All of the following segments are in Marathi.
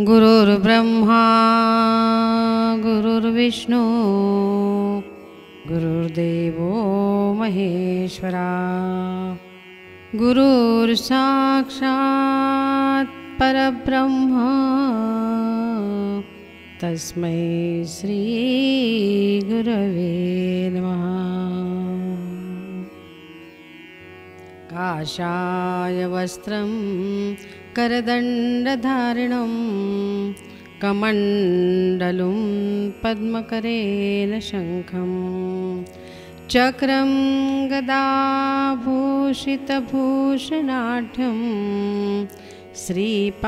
गुरुर्ब्रह्मा गुरुर्विष्णू गुरुर्देवो महेश्वरा गुरुर्साक्षात् परब्रह्म तस्मै श्री गुरवे नमः। काषाय वस्त्रं करदण्डधारिणं कमण्डलुं पद्मकरेण शङ्खं चक्रं गदाभूषितभूषणाढ्यं श्रीपादराजं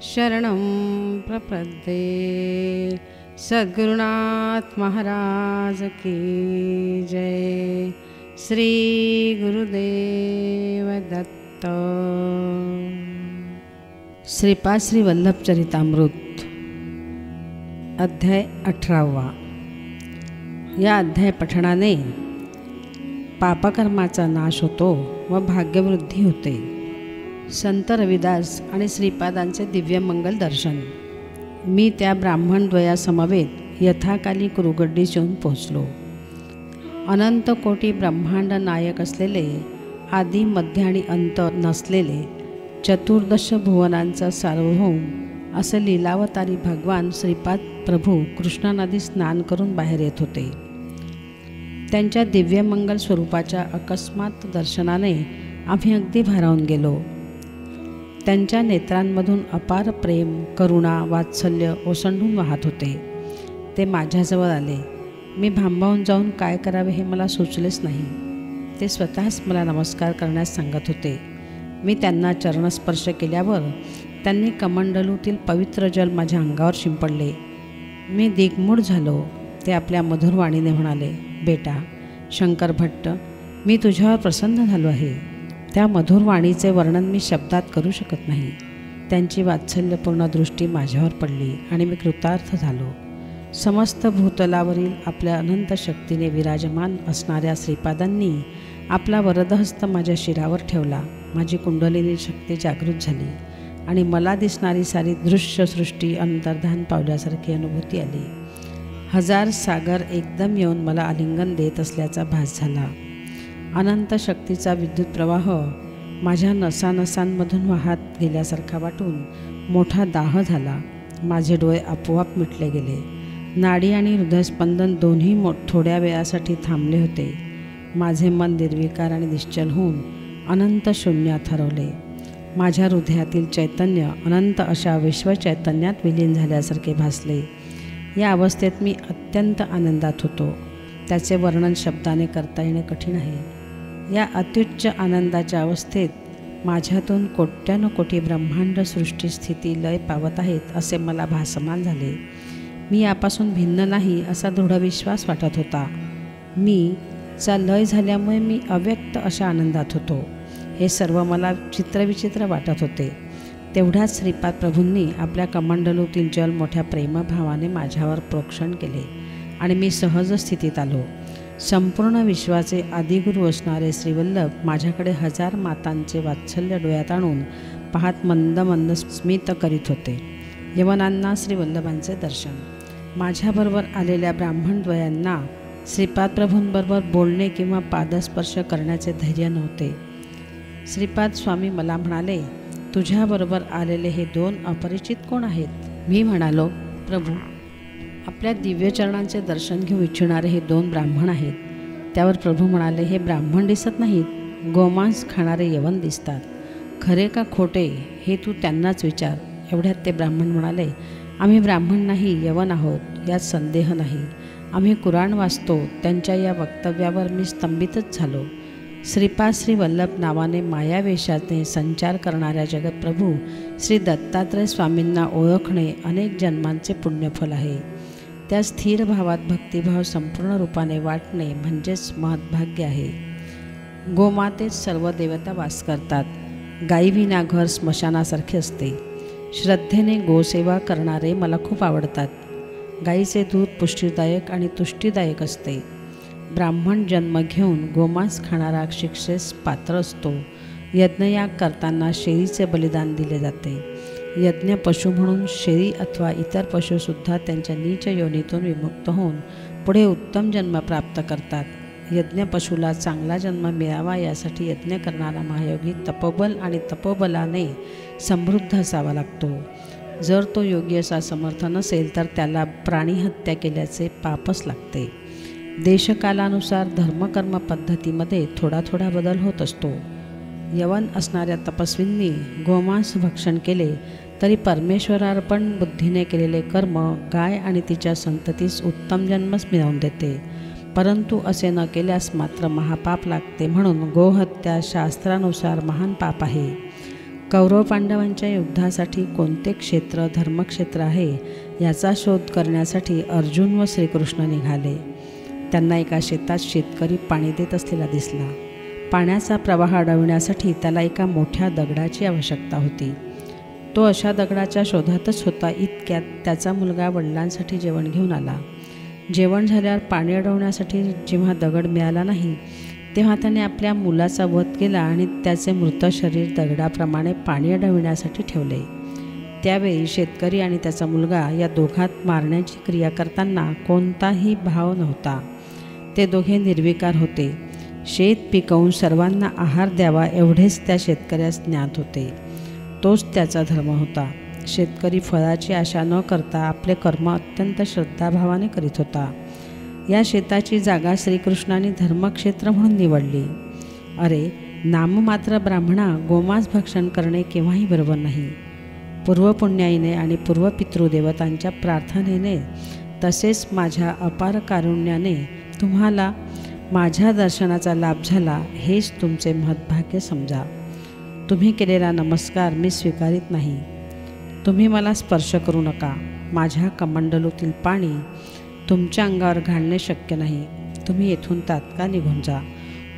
शरणं प्रपद्ये। सद्गुरुनाथ महाराज की जय। श्री गुरुदेव दत्त। श्रीपाद श्री वल्लभ चरितामृत अध्याय 18वा। या अध्याय पठणाने पापकर्माचा नाश होतो व भाग्यवृद्धी होते। संत रविदास आणि श्रीपादांचे दिव्यमंगल दर्शन। मी त्या ब्राह्मणद्वयासमवेत यथाकाली कुरुगड्डीस येऊन पोचलो। अनंत कोटी ब्रह्मांड नायक असलेले, आदी मध्य आणि अंत नसलेले, चतुर्दश भुवनांचा सार्वभौम असे लीलावतारी भगवान श्रीपाद प्रभू कृष्णानदी स्नान करून बाहेर येत होते। त्यांच्या दिव्यमंगल स्वरूपाच्या अकस्मात दर्शनाने आम्ही अगदी भारावून गेलो। त्यांच्या नेत्रांमधून अपार प्रेम, करुणा, वात्सल्य ओसंडून वाहत होते। ते माझ्याजवळ आले। मी भांबावून जाऊन काय करावे हे मला सुचलेच नाही। ते स्वतःच मला नमस्कार करण्यास सांगत होते। मी त्यांना चरणस्पर्श केल्यावर त्यांनी कमंडलूतील पवित्र जल माझ्या अंगावर शिंपडले। मी दिग्मूढ झालो। ते आपल्या मधुर वाणीने म्हणाले, बेटा शंकर भट्ट, मी तुझ्यावर प्रसन्न झालो आहे। त्या मधुर वाणीचे वर्णन मी शब्दात करू शकत नाही। त्यांची वात्सल्यपूर्ण दृष्टी माझ्यावर पडली आणि मी कृतार्थ झालो। समस्त भूतलावरील आपल्या अनंत शक्तीने विराजमान असणाऱ्या श्रीपादांनी आपला वरदहस्त माझ्या शिरावर ठेवला। माझी कुंडलिनी शक्ती जागृत झाली आणि मला दिसणारी सारी दृश्यसृष्टी अंतर्धान पावल्यासारखी अनुभूती आली। हजार सागर एकदम येऊन मला आलिंगन देत असल्याचा भास झाला। अनंत शक्तीचा विद्युत प्रवाह माझ्या नसानसांमधून वाहत गेल्यासारखा वाटून मोठा दाह झाला। माझे डोळे आपोआप मिटले गेले। नाडी आणि हृदयस्पंदन दोन्ही थोड्या वेळासाठी थांबले होते। माझे मन निर्विकार आणि निश्चल होऊन अनंत शून्यात हरवले। माझ्या हृदयातील चैतन्य अनंत अशा विश्वचैतन्यात विलीन झाल्यासारखे भासले। या अवस्थेत मी अत्यंत आनंदात होतो। त्याचे वर्णन शब्दाने करता येणे कठीण आहे। या अत्युच्च आनंदाच्या अवस्थेत माझ्यातून कोट्यानुकोटी ब्रह्मांड सृष्टी स्थिती लय पावत आहेत असे मला भासमान झाले। मी यापासून भिन्न नाही असा दृढ विश्वास वाटत होता। मी चा लय झाल्यामुळे मी अव्यक्त अशा आनंदात होतो। हे सर्व मला चित्रविचित्र वाटत होते। तेवढ्याच श्रीपाद प्रभूंनी आपल्या कमंडलूतील जल मोठ्या प्रेमभावाने माझ्यावर प्रोक्षण केले आणि मी सहज स्थितीत आलो। संपूर्ण विश्वाचे आदिगुरू असणारे श्रीवल्लभ माझ्याकडे हजार मातांचे वात्सल्य डोळ्यात आणून पाहत मंद मंद स्मित करीत होते। यवनांना श्रीवल्लभांचे दर्शन। माझ्याबरोबर आलेल्या ब्राह्मणद्वयांना श्रीपाद प्रभूंबरोबर बोलणे किंवा पादस्पर्श करण्याचे धैर्य नव्हते। श्रीपाद स्वामी मला म्हणाले, तुझ्याबरोबर आलेले हे दोन अपरिचित कोण आहेत? मी म्हणालो, प्रभू आपल्या दिव्यचरणांचे दर्शन घेऊ इच्छिणारे हे दोन ब्राह्मण आहेत। त्यावर प्रभू म्हणाले, हे ब्राह्मण दिसत नाहीत, गोमांस खाणारे यवन दिसतात। खरे का खोटे हे तू त्यांनाच विचार। एवढ्यात ते ब्राह्मण म्हणाले, आम्ही ब्राह्मण नाही यवन आहोत, यात संदेह नाही। आम्ही कुराण वाचतो। त्यांच्या या वक्तव्यावर मी स्तंभितच झालो। श्रीपाद श्री वल्लभ नावाने मायावेशाने संचार करणाऱ्या जगतप्रभू श्री दत्तात्रय स्वामींना ओळखणे अनेक जन्मांचे पुण्यफल आहे। त्या स्थिर भावात भक्तिभाव संपूर्ण रूपाने वाटणे म्हणजेच महद्भाग्य आहे। गोमातेत सर्व देवता वास करतात। गायीविना घर स्मशानासारखे असते। श्रद्धेने गोसेवा करणारे मला खूप आवडतात। गाईचे दूध पुष्टीदायक आणि तुष्टीदायक असते। ब्राह्मण जन्म घेऊन गोमांस खाणारा शिक्षेस पात्र असतो। यज्ञयाग करताना शेळीचे बलिदान दिले जाते. यज्ञ पशु म्हणून शेळी अथवा इतर पशुसुद्धा त्यांच्या नीच योनीतून विमुक्त होऊन पुढे उत्तम जन्म प्राप्त करतात. यज्ञ पशुला चांगला जन्म मिळावा यासाठी यज्ञ करणारा महायोगी तपोबल आणि तपोबलाने समृद्ध असावा लागतो. जर तो योगी असा समर्थ नसेल तर त्याला प्राणीहत्या केल्याचे पापच लागते. देशकालानुसार धर्मकर्म पद्धतीमध्ये थोडा थोडा बदल होत असतो. यवन असणाऱ्या तपस्वींनी गोमांस भक्षण केले तरी परमेश्वरार्पण बुद्धीने केलेले कर्म गाय आणि तिच्या संततीस उत्तम जन्मच मिळवून देते. परंतु असे न केल्यास मात्र महापाप लागते. म्हणून गोहत्या शास्त्रानुसार महान पाप आहे. कौरव पांडवांच्या युद्धासाठी कोणते क्षेत्र धर्मक्षेत्र आहे याचा शोध करण्यासाठी अर्जुन व श्रीकृष्ण निघाले. त्यांना एका शेतात शेतकरी पाणी देत असलेला दिसला. पाण्याचा प्रवाह अडवण्यासाठी त्याला एका मोठ्या दगडाची आवश्यकता होती. तो अशा दगडाच्या शोधातच होता. इतक्यात त्याचा मुलगा वडिलांसाठी जेवण घेऊन आला. जेवण झाल्यावर पाणी अडवण्यासाठी जेव्हा दगड मिळाला नाही तेव्हा त्याने आपल्या मुलाचा वध केला आणि त्याचे मृत शरीर दगडाप्रमाणे पाणी अडविण्यासाठी ठेवले. त्यावेळी शेतकरी आणि त्याचा मुलगा या दोघांत मारण्याची क्रिया करताना कोणताही भाव नव्हता. ते दोघे निर्विकार होते. शेत पिकवून सर्वांना आहार द्यावा एवढेच त्या शेतकऱ्यास ज्ञात होते. तोच त्याचा धर्म होता. शेतकरी फळाची आशा न करता आपले कर्म अत्यंत श्रद्धाभावाने करीत होता. या शेताची जागा श्रीकृष्णाने धर्मक्षेत्र म्हणून निवडली. अरे नाममात्र ब्राह्मणा, गोमांस भक्षण करणे केव्हाही बरोबर नाही. पूर्वपुण्याईने आणि पूर्वपितृदेवतांच्या प्रार्थनेने तसेच माझ्या अपार कारुण्याने तुम्हाला माझ्या दर्शनाचा लाभ झाला, हेच तुमचे महद्भाग्य समजा. तुम्ही केलेला नमस्कार मी स्वीकारित नाही. तुम्ही मला स्पर्श करू नका. माझ्या कमंडलूतील पाणी तुमच्या अंगावर घालणे शक्य नाही. तुम्ही येथून तात्काळ निघून जा.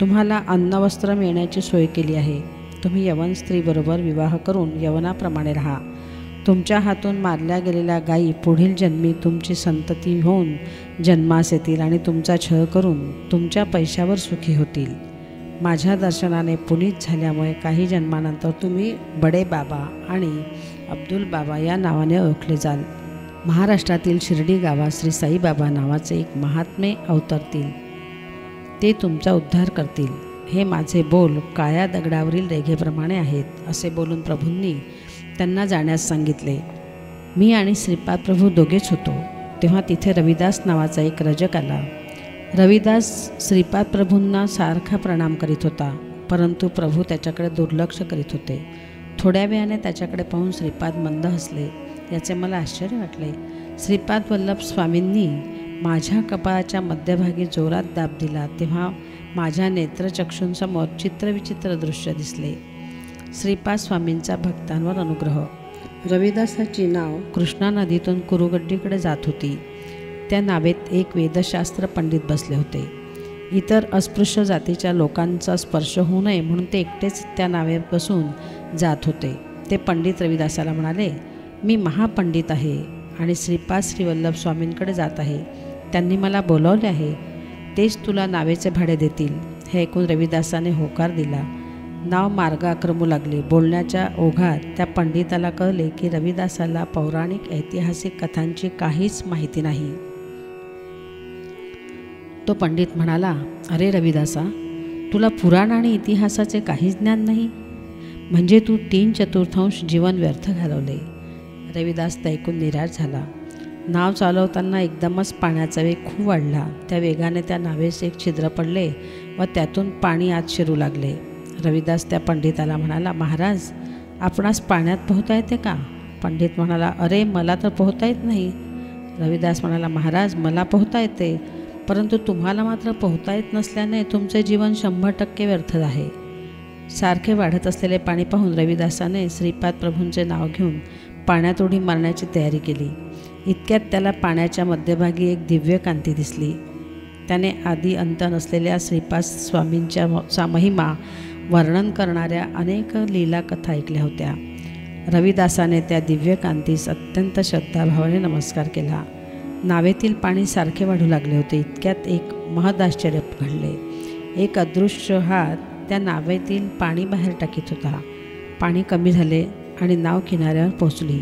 तुम्हाला अन्नवस्त्र मिळण्याची सोय केली आहे. तुम्ही यवन स्त्रीबरोबर विवाह करून यवनाप्रमाणे राहा. तुमच्या हातून मारल्या गेलेल्या गायी पुढील जन्मी तुमची संतती होऊन जन्मास येतील आणि तुमचा छळ करून तुमच्या पैशावर सुखी होतील. माझ्या दर्शनाने पुनीत झाल्यामुळे काही जन्मानंतर तुम्ही बडे बाबा आणि अब्दुल बाबा या नावाने ओळखले जाल. महाराष्ट्रातील शिर्डी गावात श्री साईबाबा नावाचे एक महात्मे अवतरतील. ते तुमचा उद्धार करतील. हे माझे बोल काळ्या दगडावरील रेघेप्रमाणे आहेत. असे बोलून प्रभूंनी त्यांना जाण्यास सांगितले. मी आणि श्रीपाद प्रभू दोघेच होतो. तेव्हा तिथे रविदास नावाचा एक रजक आला. रविदास श्रीपाद प्रभूंना सारखा प्रणाम करीत होता, परंतु प्रभू त्याच्याकडे दुर्लक्ष करीत होते. थोड्या वेळाने त्याच्याकडे पाहून श्रीपाद मंद हसले. याचे मला आश्चर्य वाटले. श्रीपाद वल्लभ स्वामींनी माझ्या कपाळाच्या मध्यभागी जोरात दाब दिला तेव्हा माझ्या नेत्रचक्षूंसमोर चित्रविचित्र दृश्य दिसले. श्रीपाद स्वामींचा भक्तांवर अनुग्रह. रविदासाची नाव कृष्णा नदीतून कुरुगड्डीकडे जात होती. त्या नावेत एक वेदशास्त्र पंडित बसले होते. इतर अस्पृश्य जातीच्या लोकांचा स्पर्श होऊ नये म्हणून ते एकटेच त्या नावेत बसून जात होते. ते पंडित रविदासाला म्हणाले, मी महापंडित आहे आणि श्रीपाद श्रीवल्लभ स्वामींकडे जात आहे. त्यांनी मला बोलावले आहे. तेच तुला नावेचे भाडे देतील. हे ऐकून रविदासाने होकार दिला. नाव मार्गाक्रमू लागली. बोलण्याच्या ओघात त्या पंडिताला कळले की रविदासाला पौराणिक ऐतिहासिक कथांची काहीच माहिती नाही. तो पंडित म्हणाला, अरे रविदासा, तुला पुराण आणि इतिहासाचे काहीच ज्ञान नाही, म्हणजे तू 3/4 जीवन व्यर्थ घालवले. रविदास ते ऐकून निराश झाला. नाव चालवताना एकदमच पाण्याचा वेग खूप वाढला. त्या वेगाने त्या नावेस एक छिद्र पडले व त्यातून पाणी आत शिरू लागले. रविदास त्या पंडिताला म्हणाला, महाराज, आपणास पाण्यात पोहता येते का? पंडित म्हणाला, अरे मला तर पोहता येत नाही. रविदास म्हणाला, महाराज, मला पोहता येते, परंतु तुम्हाला मात्र पोहता येत नसल्याने तुमचे जीवन 100% व्यर्थ आहे. सारखे वाढत असलेले पाणी पाहून रविदासाने श्रीपाद प्रभूंचे नाव घेऊन पाण्यात उडी मारण्याची तयारी केली. इतक्यात त्याला पाण्याच्या मध्यभागी एक दिव्य कांती दिसली. त्याने आदी अंत नसलेल्या श्रीपाद स्वामींच्या महिमा वर्णन करणाऱ्या अनेक लीला कथा ऐकल्या होत्या. रविदासाने त्या दिव्य कांतीस अत्यंत श्रद्धाभावाने नमस्कार केला. नावेतील पाणी सारखे वाढू लागले होते. इतक्यात एक महदाश्चर्य घडले. एक अदृश्य हात त्या नावेतील पाणी बाहेर टाकीत होता. पाणी कमी झाले आणि नाव किनाऱ्यावर पोचली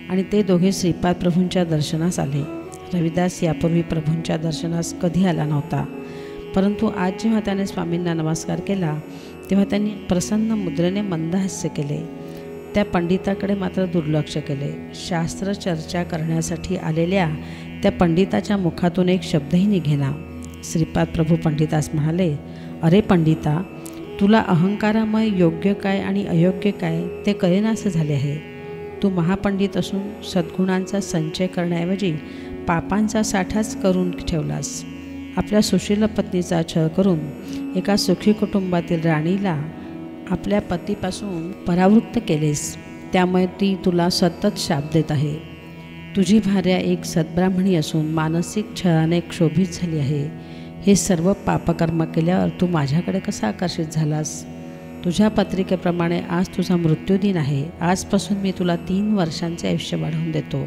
आणि ते दोघे श्रीपाद प्रभूंच्या दर्शनास आले. रविदास यापूर्वी प्रभूंच्या दर्शनास कधी आला नव्हता, परंतु आज जेव्हा त्याने स्वामींना नमस्कार केला तेव्हा त्यांनी प्रसन्न मुद्रेने मंद हास्य केले. त्या पंडिताकडे मात्र दुर्लक्ष केले. शास्त्र चर्चा करण्यासाठी आलेल्या त्या पंडिताच्या मुखातून एक शब्दही निघेना. श्रीपाद प्रभू पंडितास म्हणाले, अरे पंडिता, तुला अहंकारामय योग्य काय आणि अयोग्य काय ते कळेनासे झाले आहे. तू महापंडित असून सद्गुणांचा संचय करण्याऐवजी पापांचा साठाच करून ठेवलास. आपल्या सुशील पत्नीचा छळ करून एका सुखी कुटुंबातील राणीला आपल्या पतीपासून परावृत्त केलेस. त्यामुळे ती तुला सतत शाप देत आहे. तुझी भार्या एक सद्ब्राह्मणी असून मानसिक छळाने क्षोभित झाली आहे. हे सर्व पापकर्म केल्यावर तू माझ्याकडे कसा आकर्षित झालास? तुझ्या पत्रिकेप्रमाणे आज तुझा मृत्यूदिन आहे. आजपासून मी तुला 3 वर्षांचे आयुष्य वाढवून देतो.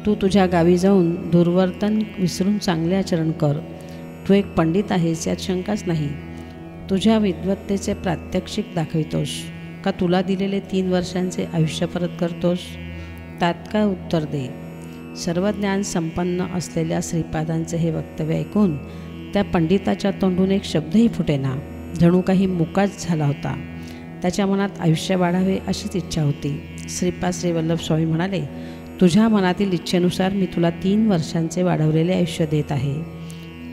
तू तुझ्या गावी जाऊन दुर्वर्तन विसरून चांगले आचरण कर. तू एक पंडित आहेस यात शंकाच नाही. तुझ्या विद्वत्तेचे प्रात्यक्षिक दाखवितोस का तुला दिलेले 3 वर्षांचे आयुष्य परत करतोस? तात्काळ उत्तर दे. सर्व ज्ञान संपन्न असलेल्या श्रीपादांचे हे वक्तव्य ऐकून त्या पंडिताच्या तोंडून एक शब्दही फुटेना. जणू काही मुकाच झाला होता. त्याच्या मनात आयुष्य वाढावे अशीच इच्छा होती. श्रीपाद श्रीवल्लभ स्वामी म्हणाले, तुझ्या मनातील इच्छेनुसार मी तुला 3 वर्षांचे वाढवलेले आयुष्य देत आहे.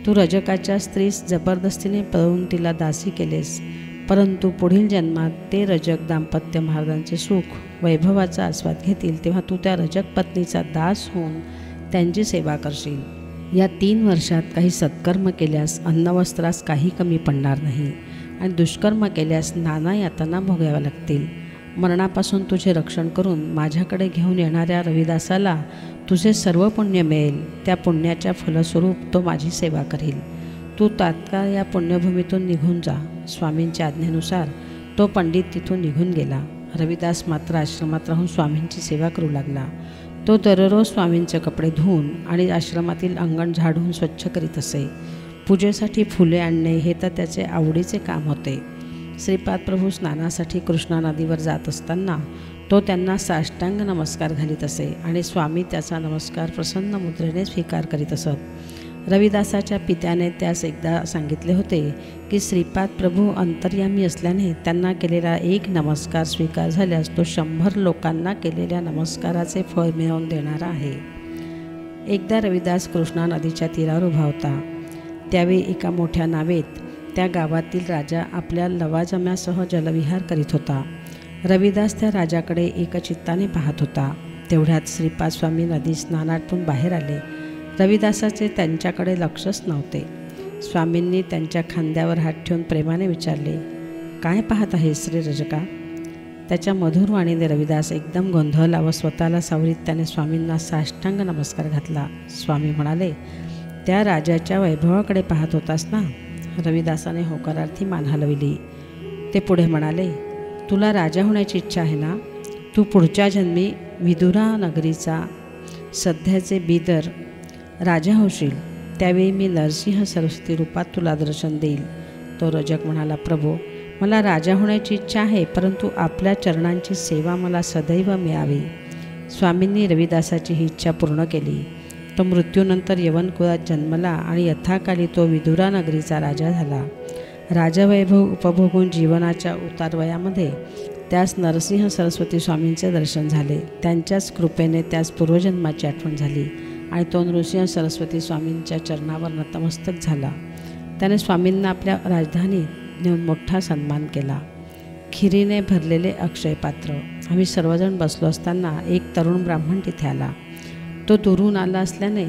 तू रजकाच्या स्त्रीस जबरदस्तीने पळवून तिला दासी केलेस, परंतु पुढील जन्मात ते रजक दाम्पत्य महाराजांचे सुख वैभवाचा आस्वाद घेतील तेव्हा तू त्या रजक पत्नीचा दास होऊन त्यांची सेवा करशील. या 3 वर्षात काही सत्कर्म केल्यास अन्नवस्त्रास काही कमी पडणार नाही आणि दुष्कर्म केल्यास नाना यातना भोगाव्या लागतील. मरणापासून तुझे रक्षण करून माझ्याकडे घेऊन येणाऱ्या रविदासाला तुझे सर्व पुण्य मिळेल. त्या पुण्याच्या फलस्वरूप तो माझी सेवा करील. तू तात्काळ या पुण्यभूमीतून निघून जा. स्वामींच्या आज्ञेनुसार तो पंडित तिथून निघून गेला. रविदास मात्र आश्रमात राहून स्वामींची सेवा करू लागला. तो दररोज स्वामींचे कपडे धुवून आणि आश्रमातील अंगण झाडून स्वच्छ करीत असे. पूजेसाठी फुले आणणे हे तर त्याचे आवडीचे काम होते. श्रीपाद प्रभू स्नानासाठी कृष्णा नदीवर जात असताना तो त्यांना साष्टांग नमस्कार घालीत असे आणि स्वामी त्याचा नमस्कार प्रसन्न मुद्रेने स्वीकार करीत असत. रविदासाच्या पित्याने त्यास एकदा सांगितले होते की श्रीपाद प्रभू अंतर्यामी असल्याने त्यांना केलेला एक नमस्कार स्वीकार झाल्यास तो 100 लोकांना केलेल्या नमस्काराचे फळ मिळवून देणारा आहे. एकदा रविदास कृष्णा नदीच्या तीरावर उभा होता. त्यावेळी एका मोठ्या नावेत त्या गावातील राजा आपल्या लवाजम्यासह जलविहार करीत होता. रविदास त्या राजाकडे एकचित्ताने पाहत होता. तेवढ्यात श्रीपाद स्वामी नदी स्नानाटून बाहेर आले. रविदासाचे त्यांच्याकडे लक्षच नव्हते. स्वामींनी त्यांच्या खांद्यावर हात ठेवून प्रेमाने विचारले, काय पाहत आहे श्री रजका? त्याच्या मधुर वाणीने रविदास एकदम गोंधळला व स्वतःला सावरीत त्याने स्वामींना साष्टांग नमस्कार घातला. स्वामी म्हणाले, त्या राजाच्या वैभवाकडे पाहत होतास ना? रविदासाने होकारार्थी मान हलविली. ते पुढे म्हणाले, तुला राजा होण्याची इच्छा आहे ना? तू पुढच्या जन्मी विदुरा नगरीचा सध्याचे बिदर राजा होशील. त्यावेळी मी नरसिंह सरस्वती रूपात तुला दर्शन देईल. तो रजक म्हणाला, प्रभू, मला राजा होण्याची इच्छा आहे, परंतु आपल्या चरणांची सेवा मला सदैव मिळावी. स्वामींनी रविदासाची ही इच्छा पूर्ण केली. तो मृत्यूनंतर यवनकुळात जन्मला आणि यथाकाली तो विदुरा नगरीचा राजा झाला. राजवैभव उपभोगून जीवनाच्या उतारवयामध्ये त्यास नरसिंह सरस्वती स्वामींचे दर्शन झाले. त्यांच्याच कृपेने त्यास पूर्वजन्माची आठवण झाली आणि तो नृसिंह सरस्वती स्वामींच्या चरणावर नतमस्तक झाला. त्याने स्वामींना आपल्या राजधानीत नेऊन मोठा सन्मान केला. खिरीने भरलेले अक्षय पात्र. आम्ही सर्वजण बसलो असताना एक तरुण ब्राह्मण तिथे आला. तो दुरून आला असल्याने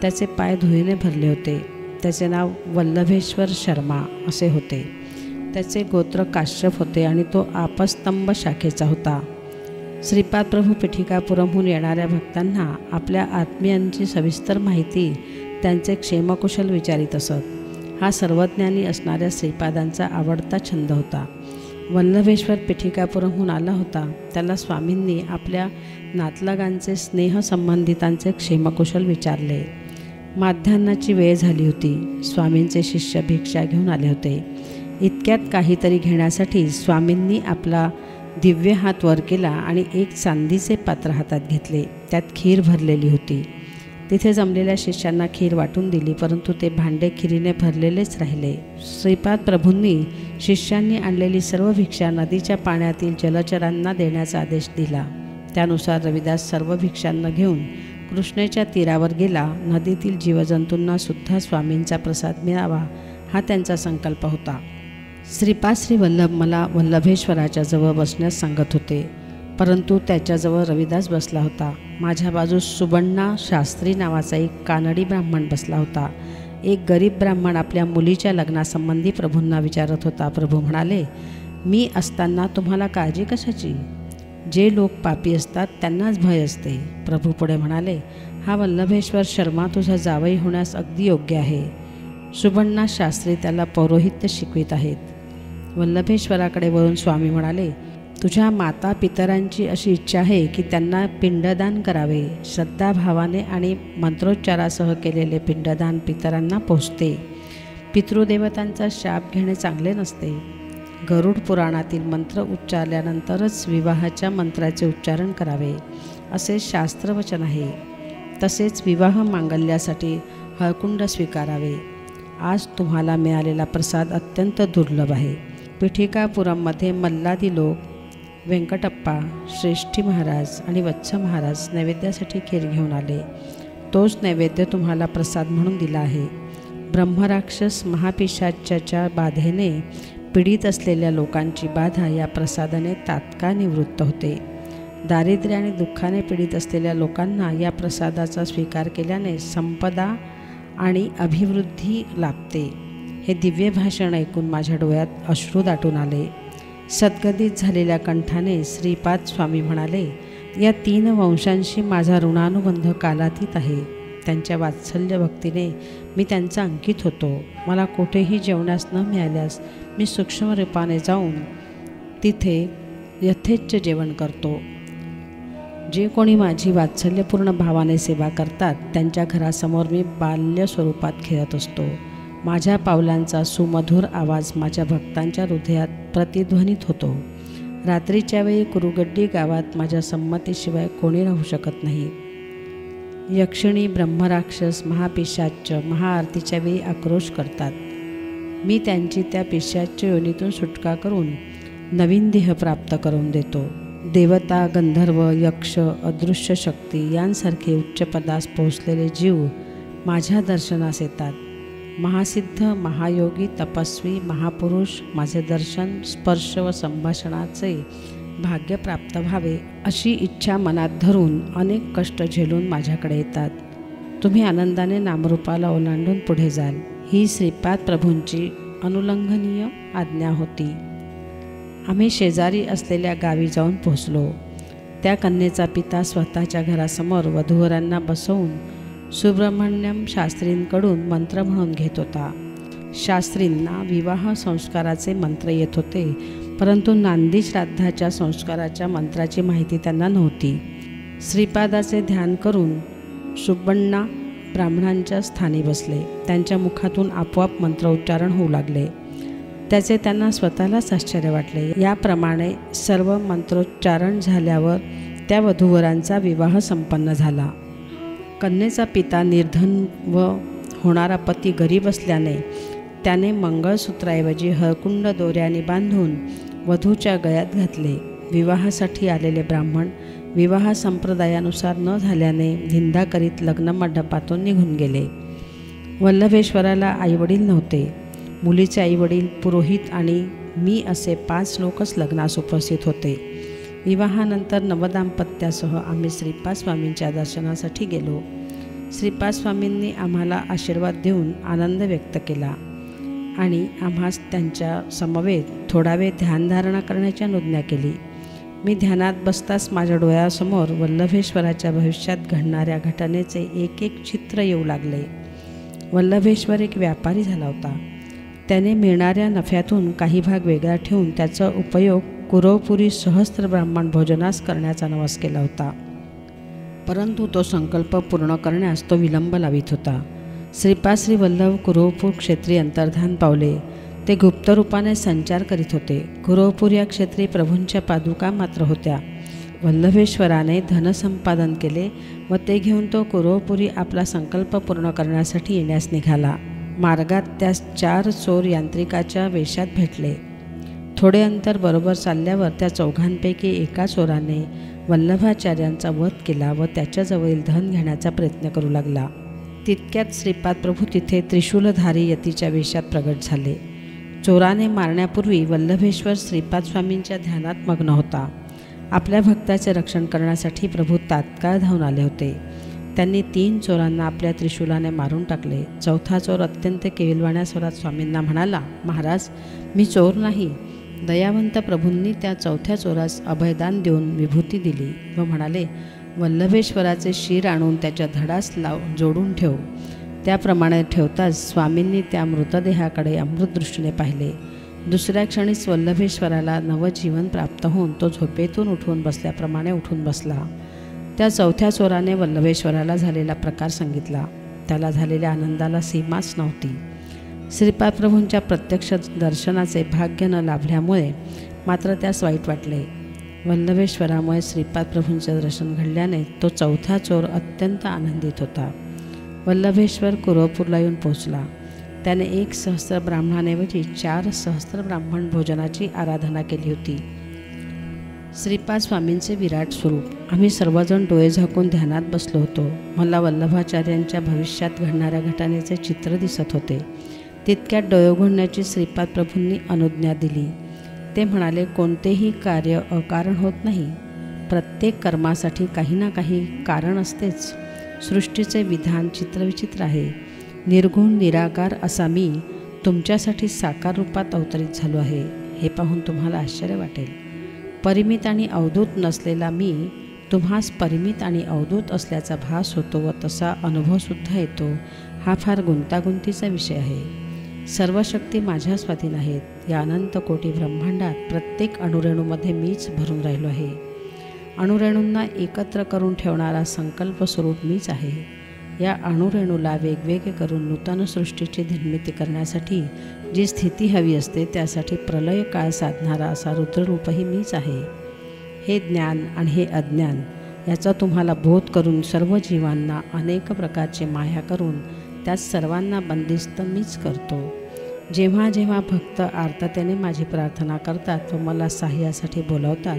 त्याचे पाय धुळीने भरले होते. त्याचे नाव वल्लभेश्वर शर्मा असे होते. त्याचे गोत्र काश्यप होते आणि तो आपस्तंभ शाखेचा होता. श्रीपाद प्रभू पिठिकापुरमहून येणाऱ्या भक्तांना आपल्या आत्मीयांची सविस्तर माहिती त्यांचे क्षेमकुशल विचारित असत. हा सर्वज्ञानी असणाऱ्या श्रीपादांचा आवडता छंद होता. वल्लभेश्वर पिठिकापुरमहून आला होता. त्याला स्वामींनी आपल्या नातलगांचे स्नेहसंबंधितांचे क्षेमकुशल विचारले. माध्यान्नाची वेळ झाली होती. स्वामींचे शिष्य भिक्षा घेऊन आले होते. इतक्यात काहीतरी घेण्यासाठी स्वामींनी आपला दिव्य हात वर केला आणि एक चांदीचे पात्र हातात घेतले. त्यात खीर भरलेली होती. तिथे जमलेल्या शिष्यांना खीर वाटून दिली, परंतु ते भांडे खिरीने भरलेलेच राहिले. श्रीपाद प्रभूंनी शिष्यांनी आणलेली सर्व भिक्षा नदीच्या पाण्यातील जलचरांना देण्याचा आदेश दिला. त्यानुसार रविदास सर्व भिक्षांना घेऊन कृष्णेच्या तीरावर गेला. नदीतील जीवजंतूंना सुद्धा स्वामींचा प्रसाद मिळावा हा त्यांचा संकल्प होता. श्रीपाद श्री वल्लभ मला वल्लभेश्वराच्या जवळ बसण्यास सांगत होते, परंतु त्याच्याजवळ रविदास बसला होता. माझ्या बाजूस सुबण्णा शास्त्री नावाचा एक कानडी ब्राह्मण बसला होता. एक गरीब ब्राह्मण आपल्या मुलीच्या लग्नासंबंधी प्रभूंना विचारत होता. प्रभू म्हणाले, मी असताना तुम्हाला काळजी कशाची? जे लोक पापी असतात त्यांनाच भय असते. प्रभू पुढे म्हणाले, हा वल्लभेश्वर शर्मा तुझा जावई होण्यास अगदी योग्य आहे. सुबण्णा शास्त्री त्याला पौरोहित्य शिकवित आहेत. वल्लभेश्वराकडे वळून स्वामी म्हणाले, तुझ्या माता पितरांची अशी इच्छा आहे की त्यांना पिंडदान करावे. श्रद्धाभावाने आणि मंत्रोच्चारासह केलेले पिंडदान पितरांना पोचते. पितृदेवतांचा शाप घेणे चांगले नसते. गरुड पुराणातील मंत्र उच्चारल्यानंतरच विवाहाच्या मंत्राचे उच्चारण करावे असे शास्त्रवचन आहे. तसेच विवाह मांगल्यासाठी हळकुंड स्वीकारावे. आज तुम्हाला मिळालेला प्रसाद अत्यंत दुर्लभ आहे. पिठिकापुरममध्ये मल्लादी लोक, व्यंकटप्पा, श्रेष्ठी महाराज आणि वत्स महाराज नैवेद्यासाठी खीर घेऊन आले. तोच नैवेद्य तुम्हाला प्रसाद म्हणून दिला आहे. ब्रह्मराक्षस महापिशाच्याच्या बाधेने पीडित असलेल्या लोकांची बाधा या प्रसादाने तात्काळ निवृत्त होते. दारिद्र्य आणि दुःखाने पीडित असलेल्या लोकांना या प्रसादाचा स्वीकार केल्याने संपदा आणि अभिवृद्धी लाभते. हे दिव्य भाषण ऐकून माझ्या डोळ्यात अश्रू दाटून आले. सद्गदित झालेल्या कंठाने श्रीपाद स्वामी म्हणाले, या 3 वंशांशी माझा ऋणानुबंध कालातीत आहे. त्यांच्या वात्सल्य भक्तीने मी त्यांचा अंकित होतो. मला कुठेही जेवण्यास न मिळाल्यास मी सूक्ष्म रूपाने जाऊन तिथे यथेच्छ जेवण करतो. जे कोणी माझी वात्सल्यपूर्ण भावाने सेवा करतात त्यांच्या घरासमोर मी बाल्य स्वरूपात खेळत असतो. माझ्या पावलांचा सुमधुर आवाज माझ्या भक्तांच्या हृदयात प्रतिध्वनित होतो. रात्रीच्या वेळी कुरुगड्डी गावात माझ्या संमतीशिवाय कोणी राहू शकत नाही. यक्षिणी, ब्रह्मराक्षस, महापिशाच्य महाआरतीच्या वेळी आक्रोश करतात. मी त्यांची त्या पिशाच्य योनीतून सुटका करून नवीन देह प्राप्त करून देतो. देवता, गंधर्व, यक्ष, अदृश्य शक्ती यांसारखे उच्च पदास पोहोचलेले जीव माझ्या दर्शनास येतात. महासिद्ध, महायोगी, तपस्वी, महापुरुष माझे दर्शन, स्पर्श व संभाषणाचे भाग्य प्राप्त व्हावे अशी इच्छा मनात धरून अनेक कष्ट झेलून माझ्याकडे येतात. तुम्ही आनंदाने नामरूपाला ओलांडून पुढे जाल, ही श्रीपाद प्रभूंची अनुल्लंघनीय आज्ञा होती. आम्ही शेजारी असलेल्या गावी जाऊन पोहोचलो. त्या कन्येचा पिता स्वतःच्या घरासमोर वधूवरांना बसवून सुब्रह्मण्यम शास्त्रींकडून मंत्र म्हणून घेत होता. शास्त्रींना विवाह संस्काराचे मंत्र येत होते, परंतु नांदी श्राद्धाच्या संस्काराच्या मंत्राची माहिती त्यांना नव्हती. श्रीपादाचे ध्यान करून सुबण्णा ब्राह्मणांच्या स्थानी बसले. त्यांच्या मुखातून आपोआप मंत्रोच्चारण होऊ लागले. त्याचे त्यांना स्वतःलाच आश्चर्य वाटले. याप्रमाणे सर्व मंत्रोच्चारण झाल्यावर त्या वधूवरांचा विवाह संपन्न झाला. कन्येचा पिता निर्धन व होणारा पती गरीब असल्याने त्याने मंगळसूत्राऐवजी हळकुंड दोऱ्याने बांधून वधूच्या गळ्यात घातले. विवाहासाठी आलेले ब्राह्मण विवाह संप्रदायानुसार न झाल्याने निंदा करीत लग्न मंडपातून निघून गेले. वल्लभेश्वराला आईवडील नव्हते. मुलीचे आईवडील, पुरोहित आणि मी असे 5 लोकच लग्नास उपस्थित होते. विवाहानंतर नवदाम्पत्यासह आम्ही श्रीपाद स्वामींच्या दर्शनासाठी गेलो. श्रीपाद स्वामींनी आम्हाला आशीर्वाद देऊन आनंद व्यक्त केला आणि आम्हास त्यांच्या समवेत थोडा वेळ ध्यानधारणा करण्याची अनुज्ञा केली. मी ध्यानात बसताच माझ्या डोळ्यासमोर वल्लभेश्वराच्या भविष्यात घडणाऱ्या घटनेचे एक एक चित्र येऊ लागले. वल्लभेश्वर एक व्यापारी झाला होता. त्याने मिळणाऱ्या नफ्यातून काही भाग वेगळा ठेवून त्याचा उपयोग कुरवपुरी सहस्त्र ब्राह्मण भोजनास करण्याचा नवस केला होता. परंतु तो संकल्प पूर्ण करण्यास तो विलंब लावित होता. श्रीपाद श्री वल्लभ कुरवपूर क्षेत्री अंतर्धान पावले. ते गुप्तरूपाने संचार करीत होते. कुरवपूर या क्षेत्री प्रभूंच्या पादुका मात्र होत्या. वल्लभेश्वराने धनसंपादन केले व ते घेऊन तो कुरवपुरी आपला संकल्प पूर्ण करण्यासाठी येण्यास निघाला. मार्गात त्यास 4 चोर यांत्रिकाच्या वेशात भेटले. थोडे अंतर बरोबर चालल्यावर त्या चौघांपैकी एका चोराने वल्लभाचार्यांचा वध केला व त्याच्याजवळील धन घेण्याचा प्रयत्न करू लागला. तितक्यात श्रीपाद प्रभू तिथे त्रिशूलधारी यतीच्या वेशात प्रगट झाले. चोराने मारण्यापूर्वी वल्लभेश्वर श्रीपाद स्वामींच्या ध्यानात मग्न होता. आपल्या भक्ताचे रक्षण करण्यासाठी प्रभू तात्काळ धावून आले होते. त्यांनी 3 चोरांना आपल्या त्रिशूलाने मारून टाकले. चौथा चोर अत्यंत केविलवाण्या स्वरात स्वामींना म्हणाला, महाराज, मी चोर नाही. दयावंत प्रभूंनी त्या चौथ्या चोरास अभयदान देऊन विभूती दिली व म्हणाले, वल्लभेश्वराचे शिर आणून त्याच्या धडास जोडून ठेव. त्याप्रमाणे ठेवताच स्वामींनी त्या मृतदेहाकडे अमृतदृष्टीने पाहिले. दुसऱ्या क्षणीच वल्लभेश्वराला नवजीवन प्राप्त होऊन तो झोपेतून उठून बसल्याप्रमाणे उठून बसला. त्या चौथ्या चोराने वल्लभेश्वराला झालेला प्रकार सांगितला. त्याला झालेल्या आनंदाला सीमाच नव्हती. श्रीपाद प्रभूंच्या प्रत्यक्ष दर्शनाचे भाग्य न लाभल्यामुळे मात्र त्यास वाईट वाटले. वल्लभेश्वरामुळे श्रीपाद प्रभूंचे दर्शन घडल्याने तो चौथा चोर अत्यंत आनंदित होता. वल्लभेश्वर कुरवपूरला येऊन पोहोचला. त्याने 1 सहस्त्र ब्राह्मणांऐवजी 4 सहस्त्र ब्राह्मण भोजनाची आराधना केली होती. श्रीपाद स्वामींचे विराट स्वरूप. आम्ही सर्वजण डोळे झाकून ध्यानात बसलो होतो. मला वल्लभाचार्यांच्या भविष्यात घडणाऱ्या घटनेचे चित्र दिसत होते. तितक्यात डोळे उघडण्याची श्रीपाद प्रभूंनी अनुज्ञा दिली. ते म्हणाले, कोणतेही कार्य अकारण होत नाही. प्रत्येक कर्मासाठी काही ना काही कारण असतेच. सृष्टीचे विधान चित्रविचित्र आहे. निर्गुण निराकार असा मी तुमच्यासाठी साकार रूपात अवतरित झालो आहे. हे पाहून तुम्हाला आश्चर्य वाटेल. परिमित आणि अवधूत नसलेला मी तुम्हास परिमित आणि अवधूत असल्याचा भास होतो व तसा अनुभवसुद्धा येतो. हा फार गुंतागुंतीचा विषय आहे. सर्व शक्ती माझ्या स्वाधीन आहेत. या अनंत कोटी ब्रह्मांडात प्रत्येक अणुरेणूमध्ये मीच भरून राहिलो आहे. अणुरेणूंना एकत्र करून ठेवणारा संकल्प स्वरूप मीच आहे. या अणुरेणूला वेगवेगळे करून नूतन सृष्टीची निर्मिती करण्यासाठी जी स्थिती हवी असते त्यासाठी प्रलय काळ साधणारा असा रुद्ररूपही मीच आहे. हे ज्ञान आणि हे अज्ञान याचा तुम्हाला बोध करून सर्व जीवांना अनेक प्रकारची माया करून त्यात सर्वांना बंदिस्त मीच करतो. जेव्हा जेव्हा भक्त आर्ततेने माझी प्रार्थना करतात व मला सहाय्यासाठी बोलावतात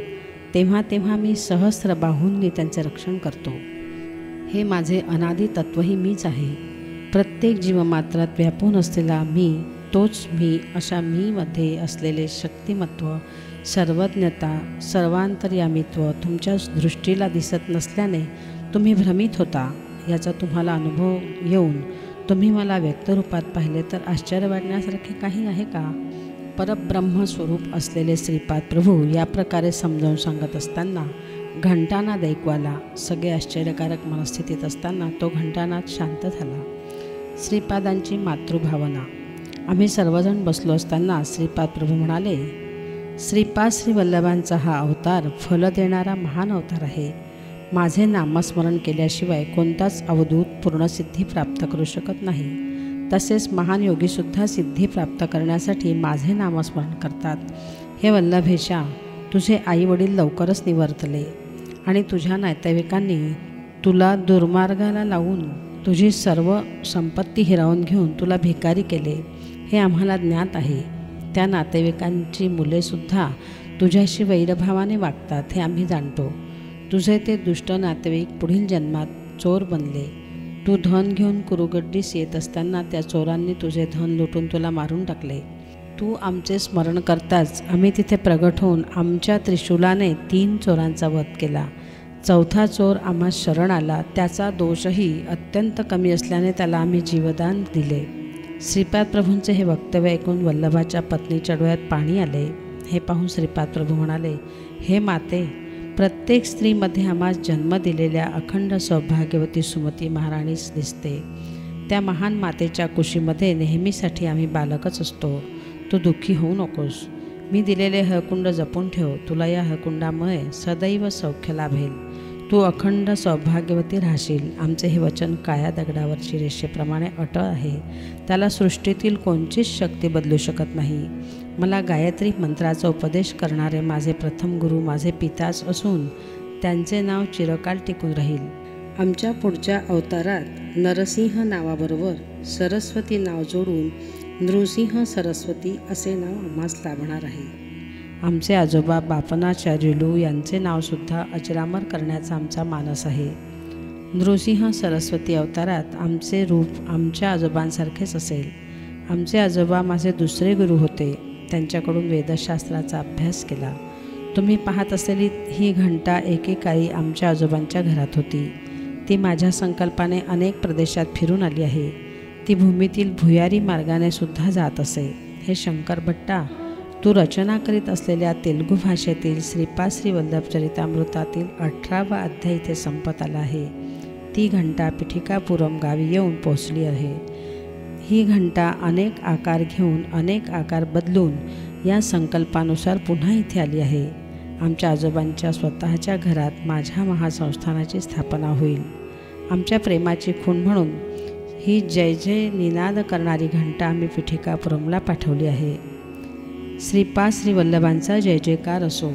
तेव्हा तेव्हा मी सहस्र बाहूंनी त्यांचे रक्षण करतो. हे माझे अनादी तत्वही मीच आहे. प्रत्येक जीवमात्रात व्यापून असलेला मी तोच मी. अशा मीमध्ये असलेले शक्तिमत्व, सर्वज्ञता, सर्वांतर्यामित्व तुमच्या दृष्टीला दिसत नसल्याने तुम्ही भ्रमित होता. याचा तुम्हाला अनुभव येऊन तुम्ही मला व्यक्तरूपात पाहिले तर आश्चर्य वाटण्यासारखे काही आहे का? परब्रह्म स्वरूप असलेले श्रीपाद प्रभू या प्रकारे समजावून सांगत असताना घंटानाद ऐकू आला. सगळे आश्चर्यकारक मनस्थितीत असताना तो घंटानाद शांत झाला. श्रीपादांची मातृभावना. आम्ही सर्वजण बसलो असताना श्रीपाद प्रभू म्हणाले, श्रीपाद श्री वल्लभांचा हा अवतार फल देणारा महान अवतार आहे. माझे नामस्मरण केल्याशिवाय कोणताच अवधूत पूर्णसिद्धी प्राप्त करू शकत नाही. तसेच महान योगीसुद्धा सिद्धी प्राप्त करण्यासाठी माझे नामस्मरण करतात. हे वल्लभेशा, तुझे आईवडील लवकरच निवर्तले आणि तुझ्या नातेवाईकांनी तुला दुर्मार्गाला लावून तुझी सर्व संपत्ती हिरावून घेऊन तुला भिकारी केले हे आम्हाला ज्ञात आहे. त्या नातेवाईकांची मुलेसुद्धा तुझ्याशी वैरभावाने वागतात हे आम्ही जाणतो. तुझे ते दुष्ट नातेवाईक पुढील जन्मात चोर बनले. तू धन घेऊन कुरुगड्डीस येत असताना त्या चोरांनी तुझे धन लुटून तुला मारून टाकले. तू आमचे स्मरण करताच आम्ही तिथे प्रगट होऊन आमच्या त्रिशूलाने 3 चोरांचा वध केला. चौथा चोर आम्हा शरण आला. त्याचा दोषही अत्यंत कमी असल्याने त्याला आम्ही जीवदान दिले. श्रीपाद प्रभूंचे हे वक्तव्य ऐकून वल्लभाच्या पत्नीच्या डोळ्यात पाणी आले. हे पाहून श्रीपाद प्रभू म्हणाले, हे माते, प्रत्येक स्त्रीमध्ये आम्हास जन्म दिलेल्या अखंड सौभाग्यवती सुमती महाराणीच दिसते. त्या महान मातेच्या कुशीमध्ये नेहमीसाठी आम्ही बालकच असतो. तू दुःखी होऊ नकोस. मी दिलेले हळकुंड जपून ठेव. तुला या हळकुंडामुळे सदैव सौख्य लाभेल. तू अखंड सौभाग्यवती राहशील. आमचे हे वचन काळ्या दगडावरची रेषेप्रमाणे अटळ आहे. त्याला सृष्टीतील कोणतीच शक्ती बदलू शकत नाही. मला गायत्री मंत्राचा उपदेश करणारे माझे प्रथम गुरु माझे पिताच असून त्यांचे नाव चिरकाल टिकून राहील. आमच्या पुढच्या अवतारात नरसिंह नावाबरोबर सरस्वती नाव जोडून नृसिंह सरस्वती असे नाव आम्हास लाभणार आहे. आमचे आजोबा बापनाचार्युलू यांचे नावसुद्धा अजरामर करण्याचा आमचा मानस आहे. नृसिंह सरस्वती अवतारात आमचे रूप आमच्या आजोबांसारखेच असेल. आमचे आजोबा माझे दुसरे गुरु होते. त्यांच्याकडून वेदशास्त्राचा अभ्यास केला. तुम्ही पाहत असलेली ही घंटा एकेकाळी आमच्या आजोबांच्या घरात होती. ती माझ्या संकल्पाने अनेक प्रदेशात फिरून आली आहे. ती भूमीतील भुयारी मार्गाने सुद्धा जात असे. हे शंकर भट्टा, तू रचना करीत असलेल्या तेलुगू भाषेतील श्रीपाद श्री वल्लभ चरितामृतातील 18वा अध्याय इथे संपत आला आहे. ती घंटा पिठिकापुरम गावी येऊन पोचली आहे. ही घंटा अनेक आकार घेऊन अनेक आकार बदलून या संकल्पानुसार पुन्हा इथे आली आहे. आमच्या आजोबांच्या स्वतःच्या घरात माझ्या महासंस्थानाची स्थापना होईल. आमच्या प्रेमाची खूण म्हणून ही जय जय निनाद करणारी घंटा आम्ही पिठिकापुरमला पाठवली आहे. श्रीपाद श्री वल्लभांचा जय जयकार असो.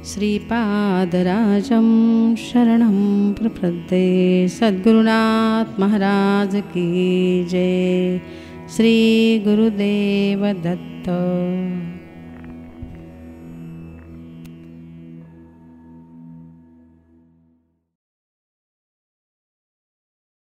श्रीपादराजं शरणं प्रपद्ये. सद्गुरुनाथ महाराज की जय. श्री गुरुदेव दत्त.